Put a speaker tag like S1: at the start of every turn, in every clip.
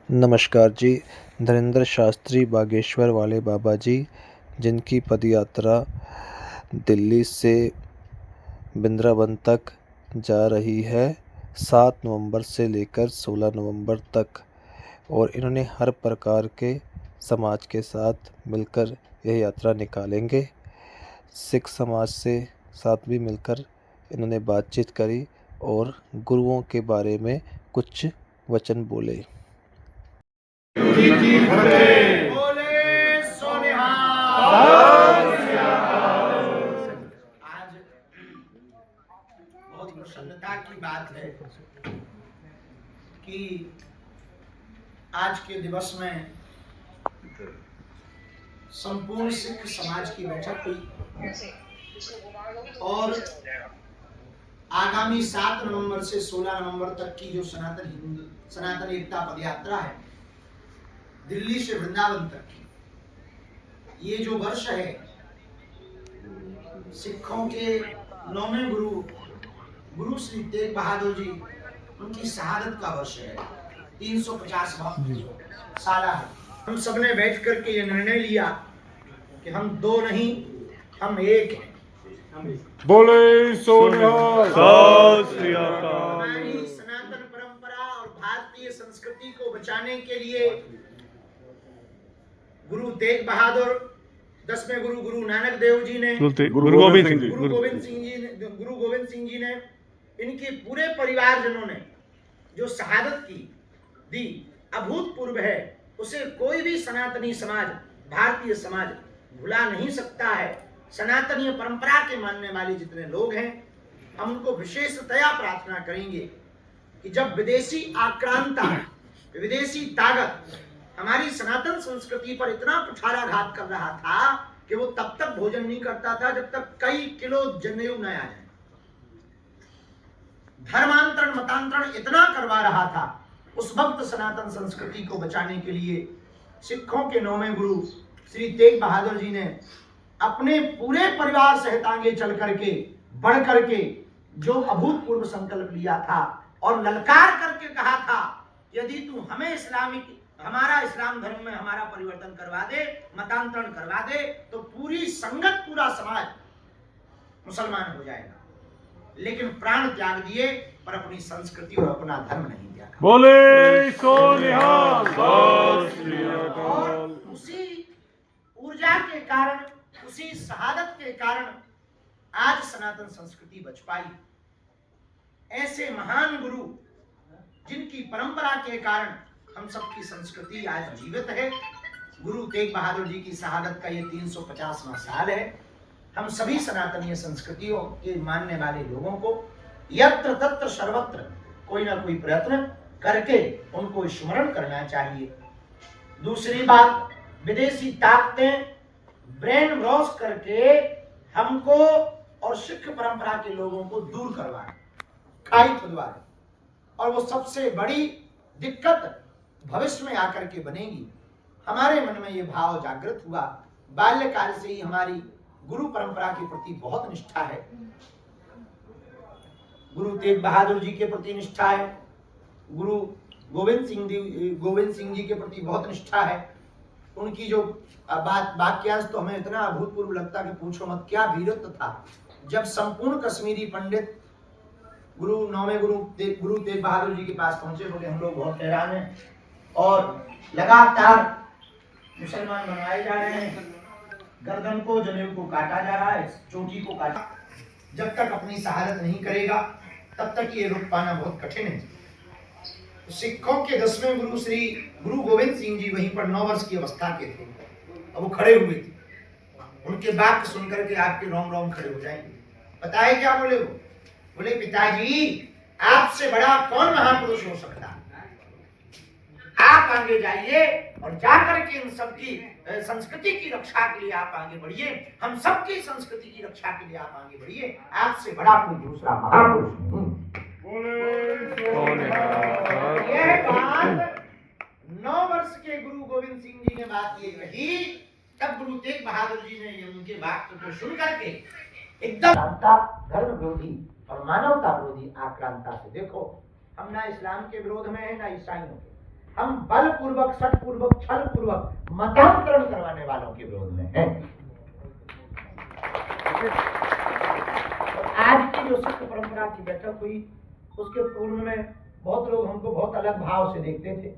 S1: नमस्कार जी। धीरेंद्र शास्त्री बागेश्वर वाले बाबा जी, जिनकी पदयात्रा दिल्ली से वृंदावन तक जा रही है 7 नवंबर से लेकर 16 नवंबर तक, और इन्होंने हर प्रकार के समाज के साथ मिलकर यह यात्रा निकालेंगे। सिख समाज से साथ भी मिलकर इन्होंने बातचीत करी और गुरुओं के बारे में कुछ वचन बोले।
S2: बोले सोनिहाल। आज बहुत प्रसन्नता की बात है कि आज के दिवस में संपूर्ण सिख समाज की बैठक हुई और आगामी 7 नवंबर से 16 नवंबर तक की जो सनातन एकता पदयात्रा है दिल्ली से वृंदावन तक की, ये जो वर्ष है सिखों के 9वें गुरु श्री तेग बहादुर जी उनकी शहादत का वर्ष है। 350वां साल है। हम सबने बैठ करके ये निर्णय लिया कि हम दो नहीं, हम एक हैं।
S3: बोले सोनिहाल।
S2: हमारी सनातन परंपरा और भारतीय संस्कृति को बचाने के लिए गुरु तेग बहादुर, 10वें गुरु नानक देव जी ने,
S3: गुरु गोविंद
S2: सिंह जी ने, इनके पूरे परिवारजनों ने जो शहादत दी अभूतपूर्व है, उसे कोई भी सनातनी समाज, भारतीय समाज भुला नहीं सकता है। सनातनीय परंपरा के मानने वाले जितने लोग हैं, हम उनको विशेषतया प्रार्थना करेंगे कि जब विदेशी आक्रांता, विदेशी ताकत हमारी सनातन संस्कृति पर इतना कुठाराघात कर रहा था कि वो तब तक भोजन नहीं करता था जब तक कई किलो जनेऊ न आ जाए। धर्मांतरण मतांतरण इतना करवा रहा था, उस वक्त सनातन संस्कृति को बचाने के लिए सिखों के 9वें गुरु श्री तेग बहादुर जी ने अपने पूरे परिवार सहित आगे चल करके, बढ़ करके जो अभूतपूर्व संकल्प लिया था और ललकार करके कहा था, यदि तू हमें हमारा इस्लाम धर्म में हमारा परिवर्तन करवा दे, मतांतरण करवा दे, तो पूरी संगत, पूरा समाज मुसलमान हो जाएगा। लेकिन प्राण त्याग दिए पर अपनी संस्कृति और अपना धर्म नहीं त्यागा।
S3: बोले सोनिहाल।
S2: और उसी ऊर्जा के कारण, उसी शहादत के कारण आज सनातन संस्कृति बच पाई। ऐसे महान गुरु जिनकी परंपरा के कारण हम सबकी संस्कृति आज जीवित है। गुरु तेग बहादुर जी की शहादत का ये 350वां साल है। हम सभी सनातनीय संस्कृतियों के मानने वाले लोगों को यत्र तत्र सर्वत्र कोई ना कोई प्रयत्न करके उनको स्मरण करना चाहिए। दूसरी बात, विदेशी ताकतें ब्रेन वॉश करके हमको और सिख परंपरा के लोगों को दूर करवाए, खाई खुदवाए, और वो सबसे बड़ी दिक्कत भविष्य में आकर के बनेगी। हमारे मन में ये भाव जागृत हुआ। बाल्यकाल से ही हमारी गुरु परंपरा के प्रति बहुत निष्ठा है। गुरु तेग बहादुर जी के प्रति निष्ठा है, गुरु गोविंद सिंह जी के प्रति बहुत निष्ठा है। उनकी जो वाक्यांश तो हमें इतना अभूतपूर्व लगता कि पूछो मत, क्या वीरत्व था। जब संपूर्ण कश्मीरी पंडित गुरु 9वें गुरु तेग बहादुर जी के पास पहुंचे, बोले हम लोग बहुत हैरान हैं और लगातार मुसलमान बनवाए जा रहे हैं, गर्दन को, जनेऊ को काटा जा रहा है, चोटी को काटा, जब तक अपनी शहादत नहीं करेगा तब तक ये रुक पाना बहुत कठिन है। तो सिखों के 10वें गुरु श्री गुरु गोविंद सिंह जी वहीं पर 9 वर्ष की अवस्था के थे। अब वो खड़े हुए थे, उनके बात सुनकर के आपके रोम रोम खड़े हो जाएंगे। पता है क्या बोले? वो बोले, पिताजी आपसे बड़ा कौन महापुरुष हो सकता है। आप आगे जाइए और जाकर के इन सबकी संस्कृति की रक्षा के लिए आप आगे बढ़िए, हम सबकी संस्कृति की रक्षा के लिए आप आगे बढ़िए, आपसे बड़ा कोई दूसरा महापुरुष नहीं। यह बात 9 वर्ष के गुरु गोविंद सिंह जी ने बात ये कही, तब गुरु तेग बहादुर जी ने उनके बात को सुन करके एकदम धर्म विरोधी और मानवता विरोधी आक्रांता से, देखो हम ना इस्लाम के विरोध में है ना ईसाइयों के, हम बलपूर्वक, सटपूर्वक, छलपूर्वक मतांतरण करवाने वालों के विरोध में हैं। तो आज की जो सिख परंपरा की बैठक हुई, उसके पूर्व में बहुत लोग हमको बहुत अलग भाव से देखते थे।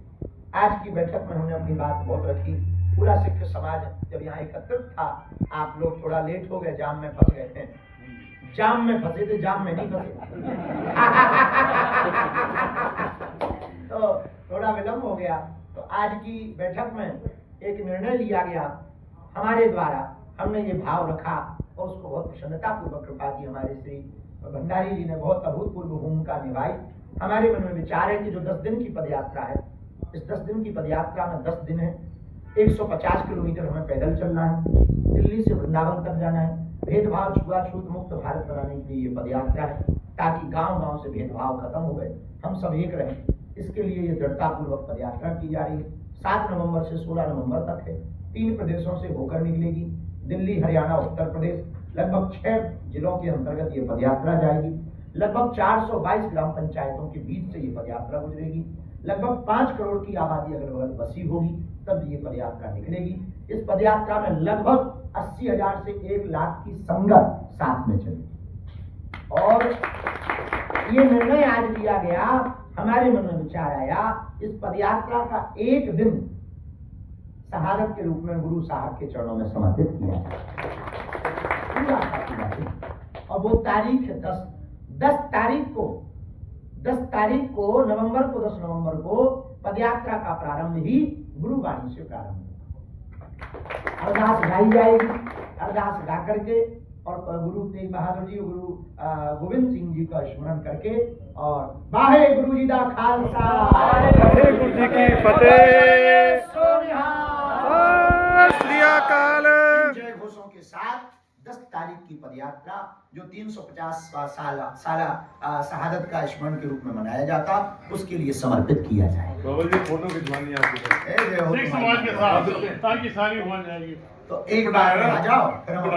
S2: आज की बैठक में हमने अपनी बात बहुत रखी। पूरा सिख समाज जब यहाँ एकत्रित था, आप लोग थोड़ा लेट हो गए, जाम में फंस गए थे। जाम में फंसे थे, जाम में नहीं फंसे। तो थोड़ा विलंब हो गया। तो आज की बैठक में एक निर्णय लिया गया हमारे द्वारा। हमने ये भाव रखा और उसको बहुत प्रसन्नता पूर्वक कृपा की हमारे श्री भंडारी जी ने बहुत अभूतपूर्व भूमिका निभाई। हमारे मन में विचार है कि जो 10 दिन की पदयात्रा है, इस 10 दिन की पदयात्रा में 10 दिन है, 150 किलोमीटर हमें पैदल चलना है, दिल्ली से वृंदावन तक जाना है। भेदभाव, छुआछूत मुक्त भारत बनाने के लिए ये पदयात्रा है, ताकि गांव-गांव से भेदभाव खत्म हो गए, हम सब एक रहें। इसके लिए ये दृढ़तापूर्वक पदयात्रा की जा रही है। 7 नवंबर से 16 नवंबर तक है। 3 प्रदेशों से होकर निकलेगी। दिल्ली, हरियाणा, उत्तर प्रदेश, लगभग 6 जिलों के अंतर्गत ये पदयात्रा जाएगी। लगभग 422 ग्राम पंचायतों के बीच से ये पदयात्रा गुजरेगी। लगभग 5 करोड़ की आबादी अगर बगल बसी होगी तब ये पदयात्रा निकलेगी। इस पदयात्रा में लगभग 80,000 से 1 लाख की संगत साथ में चलेगी। और ये निर्णय आज लिया गया, हमारे मन में विचार आया, इस पदयात्रा का एक दिन शहादत के रूप में गुरु साहब के चरणों में समर्पित किया जाए। और वो तारीख है 10 तारीख को नवंबर को 10 नवंबर को पदयात्रा का प्रारंभ ही गुरुवाणी से प्रारंभ होगा। अरदास गाई जाएगी। अरदास गा करके और गुरु तेग बहादुर जी, गुरु गोविंद सिंह जी का स्मरण करके और वाहे गुरु जी दा खालसा,
S3: वाहे गुरु जी की फतेह।
S2: जय घोषों के साथ 10 तारीख की पदयात्रा जो 350 साल शहादत का स्मरण के रूप में मनाया जाता, उसके लिए समर्पित किया जाए।
S3: बाबा जी फोटो खिंचवानी आपकी
S4: सिख समाज के साथ ताकि सारी हो जाएगी।
S2: तो एक बार आ जाओ फिर हम